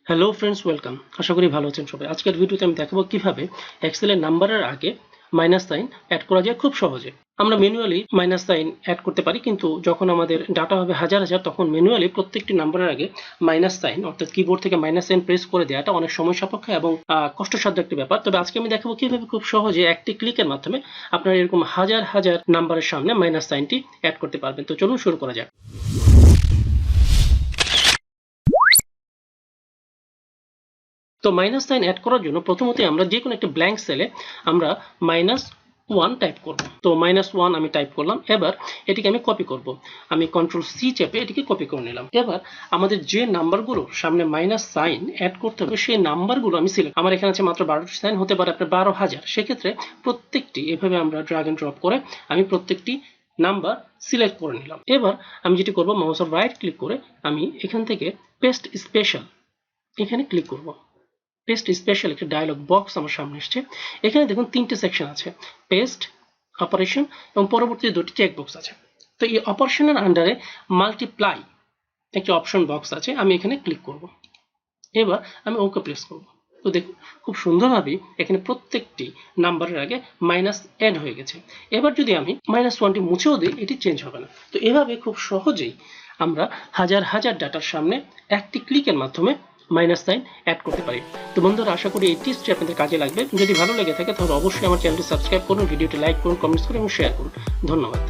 Hello friends, welcome. আশা করি ভালো আছেন সবাই। আজকের ভিডিওতে আমি দেখাবো কিভাবে এক্সেলের নাম্বারের আগে মাইনাস সাইন অ্যাড করা যায় খুব সহজে। আমরা ম্যানুয়ালি মাইনাস সাইন অ্যাড করতে পারি, কিন্তু যখন আমাদের ডাটা হবে হাজার হাজার তখন ম্যানুয়ালি প্রত্যেকটি নাম্বারের আগে মাইনাস সাইন অর্থাৎ কিবোর্ড থেকে মাইনাস সাইন প্রেস করে দেওয়াটা অনেক সময় সাপেক্ষ এবং কষ্টসাধ্য একটি ব্যাপার। তবে আজকে আমি দেখাবো কিভাবে খুব সহজে একটি ক্লিকের মাধ্যমে আপনারা এরকম হাজার হাজার নাম্বারের সামনে মাইনাস সাইনটি অ্যাড করতে পারবেন। তো চলুন শুরু করা যাক। তো মাইনাস সাইন অ্যাড করার জন্য প্রথমত আমরা যে কোনো একটা ব্ল্যাঙ্ক সেলে আমরা -1 টাইপ করব। তো -1 আমি টাইপ করলাম। এবার এটিকে আমি কপি করব। আমি কন্ট্রোল-C চেপে এটিকে কপি করে নিলাম। এবার আমাদের যে নাম্বারগুলো সামনে মাইনাস সাইন অ্যাড করতে হবে সেই নাম্বারগুলো আমি সিলেক্ট, আমার এখানে আছে মাত্র 12টি সাইন, হতে পারে আপনার 12,000। সেক্ষেত্রে প্রত্যেকটি এভাবে আমরা ড্র্যাগ এন্ড ড্রপ করে আমি প্রত্যেকটি নাম্বার সিলেক্ট করে নিলাম। এবার আমি যেটি করব, মাউসের রাইট ক্লিক করে আমি এখান থেকে পেস্ট স্পেশাল এখানে ক্লিক করব। পেস্ট স্পেশাল একটি ডায়লগ বক্স আমার সামনে এসেছে। এখানে দেখুন তিনটে সেকশন আছে, পেস্ট, অপারেশন এবং পরবর্তী দুটি চেক বক্স আছে। তো এই অপারেশনের আন্ডারে মাল্টিপ্লাই একটি অপশন বক্স আছে, আমি এখানে ক্লিক করব। এবার আমি ওকে প্রেস করব। তো দেখুন খুব সুন্দরভাবে এখানে প্রত্যেকটি নাম্বারের আগে মাইনাস অ্যাড হয়ে গেছে। এবার যদি আমি -1টি মুছেও দিই এটি চেঞ্জ হবে না। তো এভাবে খুব সহজেই আমরা হাজার হাজার ডাটার সামনে একটি ক্লিকের মাধ্যমে মাইনাস সাইন অ্যাড করতে পারি। তো বন্ধুরা, আশা করি এই টিপসটি আপনাদের কাজে লাগবে। যদি ভালো লেগে থাকে তাহলে অবশ্যই আমার চ্যানেলটি সাবস্ক্রাইব করুন, ভিডিওটি লাইক করুন, কমেন্টস করুন এবং শেয়ার করুন। ধন্যবাদ।